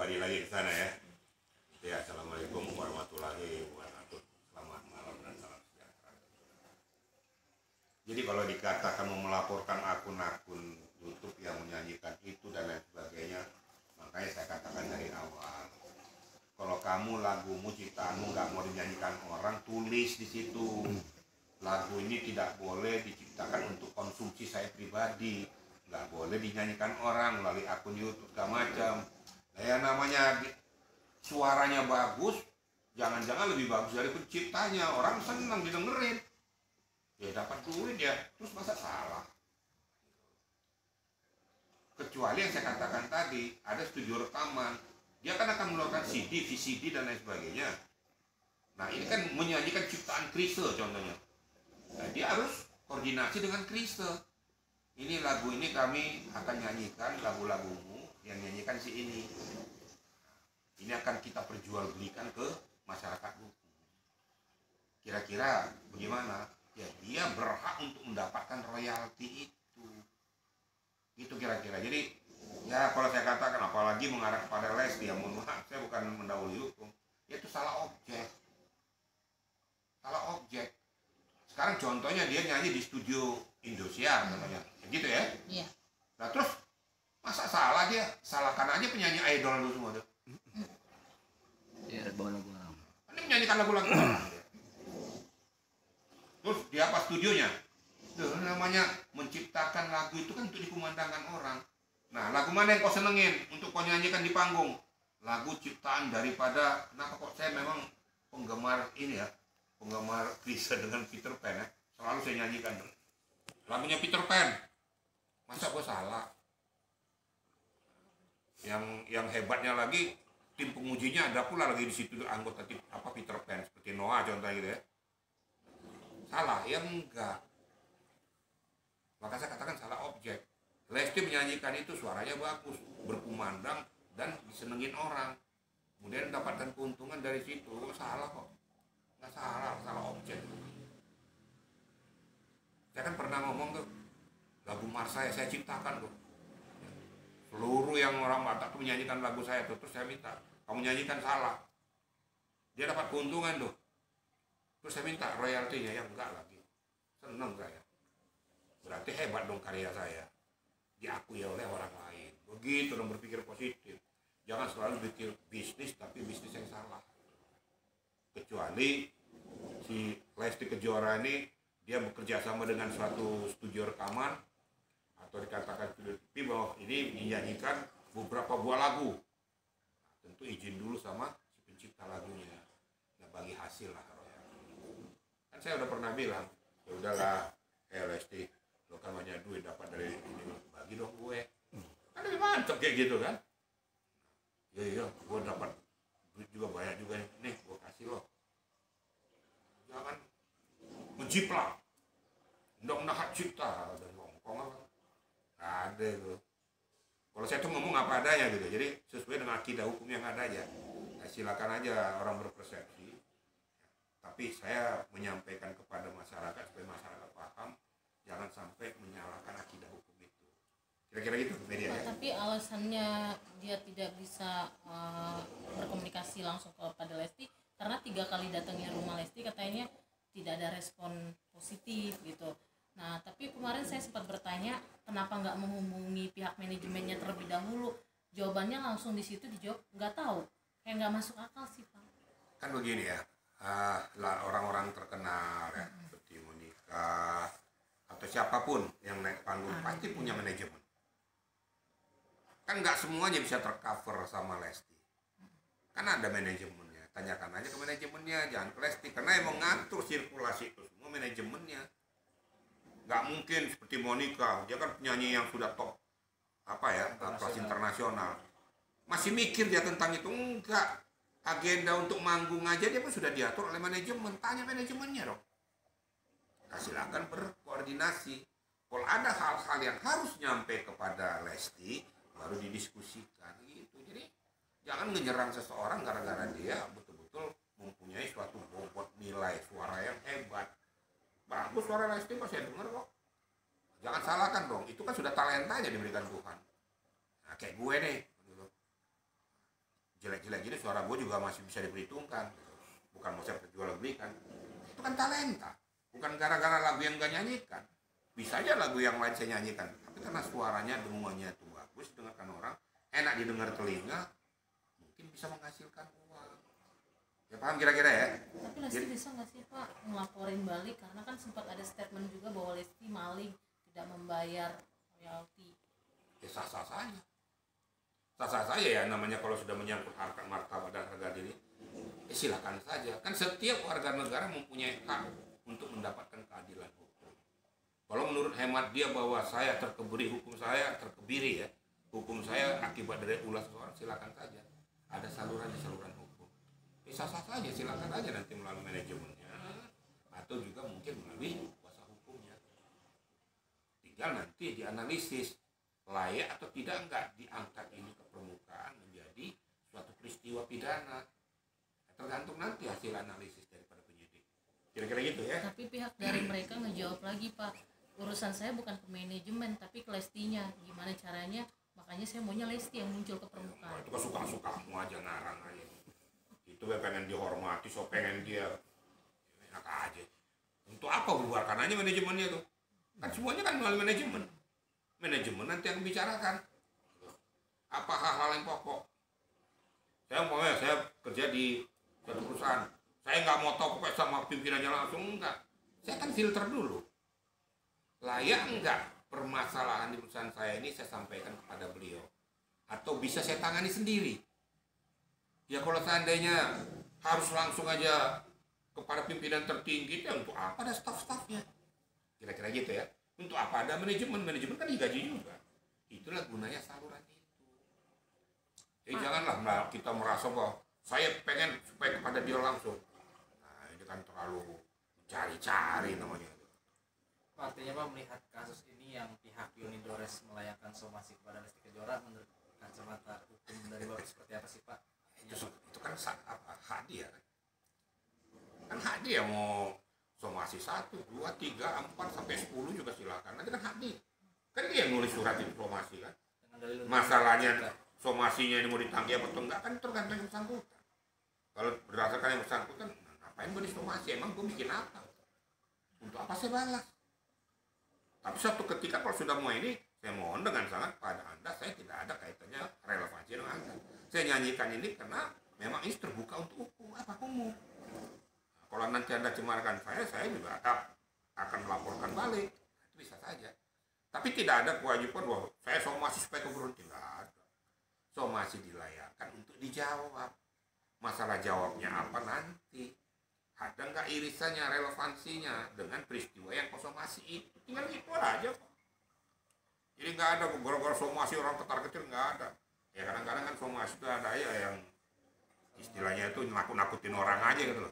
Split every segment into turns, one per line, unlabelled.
kembali lagi ke sana ya. Ya, assalamualaikum warahmatullahi wabarakatuh. Selamat malam dan salam sejahtera. Jadi kalau dikatakan mau melaporkan akun-akun YouTube yang menyanyikan itu dan lain sebagainya, makanya saya katakan dari awal, kalau kamu lagumu, ciptaanmu nggak mau dinyanyikan orang, tulis di situ. Lagu ini tidak boleh diciptakan untuk konsumsi saya pribadi, nggak boleh dinyanyikan orang melalui akun YouTube segala macam. Nah, yang namanya suaranya bagus, jangan-jangan lebih bagus dari penciptanya, orang senang didengerin, ya dapat duit ya, terus masa salah? Kecuali yang saya katakan tadi, ada studio rekaman, dia kan akan mengeluarkan CD, VCD dan lain sebagainya. Nah ini kan menyanyikan ciptaan Chrisye contohnya. Nah, dia harus koordinasi dengan Chrisye. Ini lagu ini kami akan nyanyikan lagu-lagumu yang nyanyikan si ini. Ini akan kita perjualbelikan ke masyarakat hukum. Kira-kira bagaimana? Ya dia berhak untuk mendapatkan royalti itu. Itu kira-kira. Jadi ya kalau saya katakan apalagi mengarah kepada Lesti, ya mohon maaf saya bukan mendahului hukum. Itu salah objek. Salah objek. Sekarang contohnya dia nyanyi di studio Indosiar contohnya, gitu ya? Iya. Nah terus masa salah dia? Salahkan aja penyanyi idol lu semua tuh.
Ya, bawa lagu orang.
Ini menyanyikan lagu-lagu orang. Terus di apa studionya? Tuh, namanya menciptakan lagu itu kan untuk dikumandangkan orang. Nah lagu mana yang kau senengin untuk kau nyanyikan di panggung? Lagu ciptaan daripada, kenapa kok saya memang penggemar ini ya, penggemar Chrisye dengan Peter Pan ya, selalu saya nyanyikan tuh lagunya Peter Pan. Masa gue salah? Yang hebatnya lagi, tim pengujinya ada pula lagi di situ anggota tim apa Peter Pan seperti Noah contohnya gitu ya. Salah? Ya enggak. Maka saya katakan salah objek. Lesti menyanyikan itu suaranya bagus, berkumandang dan disenengin orang, kemudian mendapatkan keuntungan dari situ. Salah kok? Nggak salah, salah objek. Saya kan pernah ngomong tuh, lagu Mars saya ciptakan tuh. Seluruh yang orang Batak tuh menyanyikan lagu saya tuh, terus saya minta, kamu nyanyikan salah. Dia dapat keuntungan tuh. Terus saya minta royaltinya, ya enggak lagi. Seneng saya. Berarti hebat dong karya saya. Diakui oleh orang lain. Begitu dong berpikir positif. Jangan selalu pikir bisnis, tapi bisnis yang salah. Kecuali si Lesti Kejora ini dia bekerja sama dengan suatu studio rekaman atau dikatakan studio TV bahwa ini dinyanyikan beberapa buah lagu. Nah, tentu izin dulu sama si pencipta lagunya. Nah bagi hasil lah. Kan saya udah pernah bilang, ya udahlah, Lesti, lo kan banyak duit dapat dari ini, bagi dong gue. Kan lebih mantap kayak gitu kan. Iya, gue dapat duit juga banyak juga nih, gue kasih lo. Jangan menjiplak, undang-undang hak cipta dari Hongkong apa? Ada tuh. Kalau saya tuh ngomong apa adanya gitu, jadi sesuai dengan akidah hukum yang ada aja. Nah, silakan aja orang berpersepsi. Tapi saya menyampaikan kepada masyarakat supaya masyarakat paham, jangan sampai menyalahkan akidah hukum itu. Kira-kira gitu media ya.
Tapi alasannya dia tidak bisa berkomunikasi langsung kepada Lesti karena 3 kali datangnya rumah Lesti katanya tidak ada respon positif gitu. Nah tapi kemarin saya sempat bertanya kenapa nggak menghubungi pihak manajemennya terlebih dahulu. Jawabannya langsung di situ dijawab nggak tahu. Kayak nggak masuk akal sih Pak.
Kan begini ya, orang-orang terkenal ya, seperti Monica atau siapapun yang naik panggung pasti punya manajemen. Kan nggak semuanya bisa tercover sama Lesti. Kan ada manajemennya. Tanyakan aja ke manajemennya, jangan ke Lesti. Karena emang ngatur sirkulasi itu semua manajemennya. Nggak mungkin seperti Monica, dia kan penyanyi yang sudah top apa ya, kelas internasional. Masih mikir dia tentang itu? Enggak. Agenda untuk manggung aja dia pun sudah diatur oleh manajemen. Tanya manajemennya dong. Nah, silakan berkoordinasi. Kalau ada hal-hal yang harus nyampe kepada Lesti, baru didiskusikan gitu. Jadi jangan menyerang seseorang gara-gara dia betul-betul mempunyai suatu bobot nilai suara yang hebat. Bagus suara Lesti kok saya dengar kok. Jangan salahkan dong, itu kan sudah talentanya diberikan Tuhan. Nah kayak gue nih, jelek-jelek gini suara gue juga masih bisa diperhitungkan gitu. Bukan mau saya jual belikan, itu kan talenta, bukan gara-gara lagu yang gak nyanyikan. Bisa aja lagu yang lain saya nyanyikan, tapi karena suaranya dengungannya itu bagus, dengarkan orang enak didengar telinga, mungkin bisa menghasilkan uang. Ya paham kira-kira ya.
Tapi Lesti bisa nggak sih Pak ngelaporin balik, karena kan sempat ada statement juga bahwa Lesti maling, tidak membayar royalti.
Ya sah-sah saja, sah-sah saja ya, namanya kalau sudah menyangkut harkat martabat dan harga diri, silakan saja. Kan setiap warga negara mempunyai hak untuk mendapatkan keadilan hukum. Kalau menurut hemat dia bahwa saya terkebiri hukum saya, terkebiri ya, hukum saya akibat dari ulah seseorang, silakan saja. Ada saluran hukum. Sah-sah saja, silakan aja nanti melalui manajemennya atau juga mungkin melalui kuasa hukumnya. Tinggal nanti dianalisis layak atau tidak enggak diangkat ini ke permukaan menjadi suatu peristiwa pidana. Tergantung nanti hasil analisis daripada penyidik. Kira-kira gitu ya.
Tapi pihak dari mereka ngejawab lagi, Pak, urusan saya bukan ke manajemen tapi ke Lestinya, gimana caranya, makanya saya maunya Lesti yang muncul ke permukaan.
Itu kan suka-sukamu aja, ngarang aja. Itu pengen dihormati, so pengen dia enak aja. Untuk apa bubarkan aja manajemennya tuh? Kan semuanya kan melalui manajemen. Manajemen nanti yang bicarakan apa hal-hal yang pokok. Saya kerja di suatu perusahaan, saya nggak mau tahu pokoknya sama pimpinannya langsung, enggak. Saya kan filter dulu, layak enggak permasalahan di perusahaan saya ini saya sampaikan kepada beliau, atau bisa saya tangani sendiri. Ya kalau seandainya harus langsung aja kepada pimpinan tertinggi, ya untuk apa ada staf-stafnya? Kira-kira gitu ya. Untuk apa ada manajemen kan digaji juga. Itulah gunanya saluran itu. Jadi janganlah kita merasa bahwa saya pengen supaya kepada dia langsung. Nah ini kan terlalu cari-cari namanya.
Artinya Pak, melihat kasus ini yang pihak Unidores melayangkan somasi kepada Lesti Kejora, menurut kacamata hukum dari Bapak seperti apa sih Pak?
Itu kan hak dia kan hak dia mau somasi 1, 2, 3, 4 sampai 10 juga silakan, nanti kan hak dia, kan dia yang nulis surat itu somasi kan. Masalahnya somasinya ini mau ditanggi apa enggak kan tergantung yang bersangkutan. Kalau berdasarkan yang bersangkutan, ngapain gue disomasi, emang gue bikin apa, untuk apa saya balas. Tapi suatu ketika kalau sudah mau ini, saya mohon dengan sangat pada Anda, saya tidak ada kaitannya relevansi dengan Anda. Saya nyanyikan ini karena memang ini terbuka untuk umum. Nah, kalau nanti Anda cemarkan saya juga akan melaporkan balik. Itu bisa saja. Tapi tidak ada kewajiban bahwa saya somasi supaya keberhenti. Tidak ada. Somasi dilayangkan untuk dijawab. Masalah jawabnya apa nanti. Ada nggak irisannya, relevansinya dengan peristiwa yang konsumasi itu. Tinggal itu aja kok. Jadi nggak ada gara-gara somasi orang ketar kecil, nggak ada. Ya kadang-kadang kan somasi itu ada ya yang istilahnya itu nakut-nakutin orang aja gitu loh.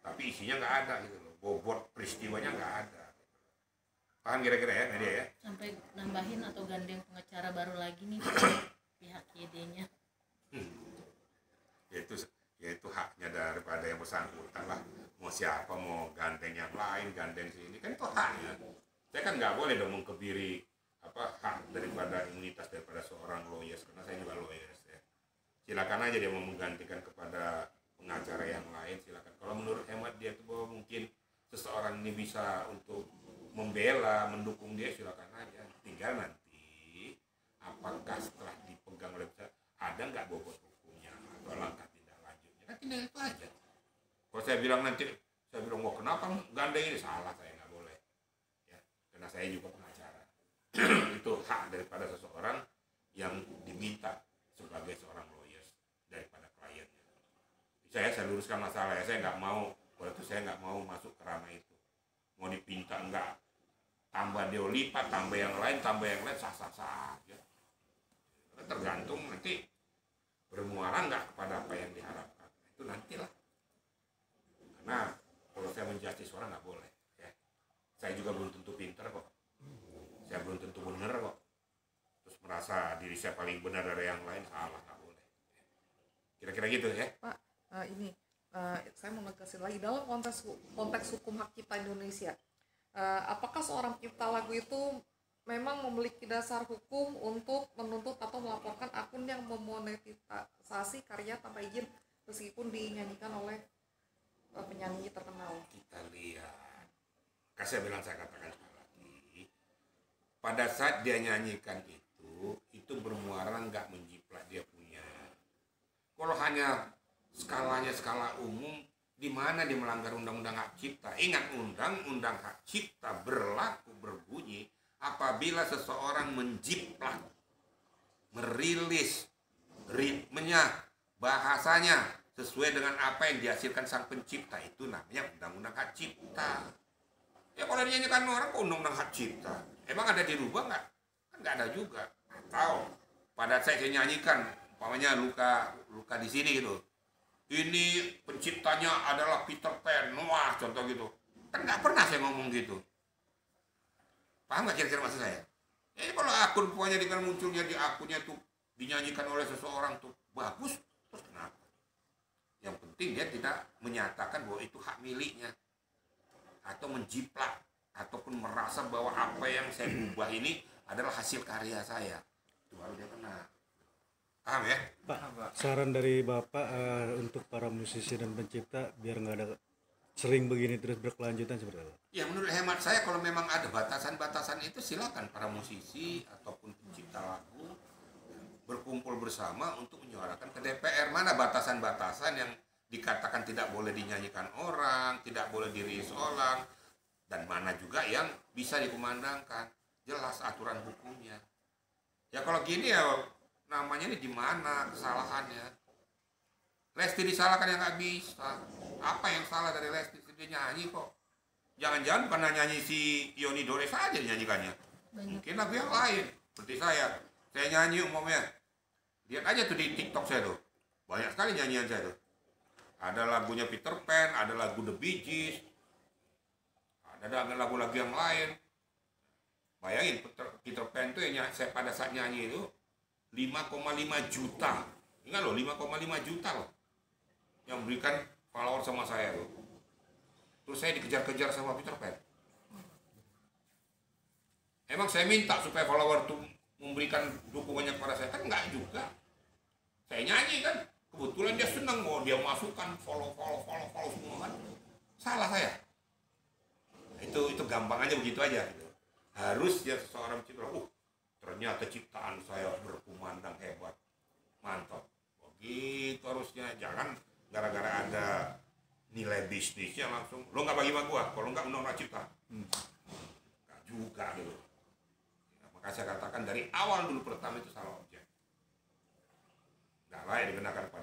Tapi isinya nggak ada gitu loh. Bobot peristiwanya nggak ada. Paham kira-kira ya Nadia ya?
Sampai nambahin atau gandeng pengacara baru lagi nih pihak YD-nya.
Yaitu haknya daripada yang bersangkutan lah. Mau siapa, mau gandeng yang lain, gandeng sini, kan itu haknya. Saya kan nggak boleh dong mengkebiri hak daripada imunitas daripada seorang lawyers, karena saya juga lawyers ya. Silakan aja dia mau menggantikan kepada pengacara yang lain, silakan. Kalau menurut hemat dia itu bahwa mungkin seseorang ini bisa untuk membela, mendukung dia, silakan aja. Tinggal nanti apakah setelah dipegang oleh ada nggak bobot hukumnya atau langkah tindak lanjutnya, kan tinggal itu aja. Kalau saya bilang nanti, saya bilang mau kenapa gandeng ini, salah, saya nggak boleh ya, karena saya juga pengacara. Itu hak daripada seseorang yang diminta sebagai seorang lawyers daripada kliennya. Saya luruskan masalah ya, saya nggak mau, waktu itu saya nggak mau masuk ke ranah itu. Mau dipinta enggak, tambah dia lipat, tambah yang lain, sah-sah saja. Tergantung nanti bermuara nggak kepada apa yang diharapkan. Itu nantilah. Karena kalau saya menjudge orang nggak boleh. Ya. Saya juga belum tentu pinter kok. Saya belum tentu benar kok. Terus merasa diri saya paling benar dari yang lain, salah, nggak boleh. Kira-kira gitu ya.
Pak, saya mau ngegasin lagi dalam konteks hukum hak cipta Indonesia. Apakah seorang pencipta lagu itu memang memiliki dasar hukum untuk menuntut atau melaporkan akun yang memonetisasi karya tanpa izin meskipun dinyanyikan oleh penyanyi terkenal.
Kita lihat, saya katakan sekali lagi, pada saat dia nyanyikan itu bermuara nggak menjiplak dia punya. Kalau hanya skalanya skala umum, di mana dia melanggar undang-undang hak cipta? Ingat, undang-undang hak cipta berlaku berbunyi apabila seseorang menjiplak, merilis ritmenya, bahasanya sesuai dengan apa yang dihasilkan sang pencipta, itu namanya undang-undang hak cipta. Ya kalau dinyanyikan orang kok undang-undang hak cipta? Emang ada dirubah nggak? Kan nggak ada juga. Atau pada saya nyanyikan, umpamanya luka di sini gitu. Ini penciptanya adalah Peter Pan, wah contoh gitu. Kan nggak pernah saya ngomong gitu. Paham nggak kira-kira maksud saya? Jadi kalau akun pokoknya dengan munculnya di akunnya tuh dinyanyikan oleh seseorang tuh bagus, terus kenapa? Yang penting dia tidak menyatakan bahwa itu hak miliknya, atau menjiplak, ataupun merasa bahwa apa yang saya ubah ini adalah hasil karya saya. Itu baru dia kena. Paham ya?
Pak, saran dari Bapak untuk para musisi dan pencipta biar nggak ada sering begini terus berkelanjutan seperti apa?
Ya menurut hemat saya kalau memang ada batasan-batasan itu silakan para musisi ataupun pencipta lagu berkumpul bersama untuk menyuarakan ke DPR mana batasan-batasan yang dikatakan tidak boleh dinyanyikan orang, tidak boleh dirilis orang, dan mana juga yang bisa dikumandangkan. Jelas aturan hukumnya. Ya kalau gini ya namanya ini di mana kesalahannya? Lesti disalahkan yang nggak bisa. Apa yang salah dari Lesti? Dia nyanyi kok. Jangan-jangan bukan nyanyi si Yoni Dores saja dinyanyikannya. Mungkin lagu yang lain. Seperti saya nyanyi umumnya. Lihat aja tuh di TikTok saya tuh. Banyak sekali nyanyian saya tuh. Ada lagunya Peter Pan, ada lagu The Bee Gees, ada lagu-lagu yang lain. Bayangin Peter Pan tuh yang saya pada saat nyanyi itu 5,5 juta. Ingat loh, 5,5 juta loh yang berikan follower sama saya loh. Terus saya dikejar-kejar sama Peter Pan. Emang saya minta supaya follower tuh memberikan dukungannya kepada saya? Kan enggak juga. Saya nyanyi kan, kebetulan dia senang kok, dia masukkan follow semua kan. Salah saya. Itu gampang aja begitu aja gitu. Harus ya seseorang mencipta, ternyata ciptaan saya berkumandang hebat, mantap. Begitu harusnya, jangan gara-gara ada nilai bisnisnya langsung lo nggak bagi sama gua, kalau nggak undang-undang cipta. Nggak juga gitu. Ya, maka saya katakan dari awal dulu pertama itu salah objek, nggak layak dikenakan pada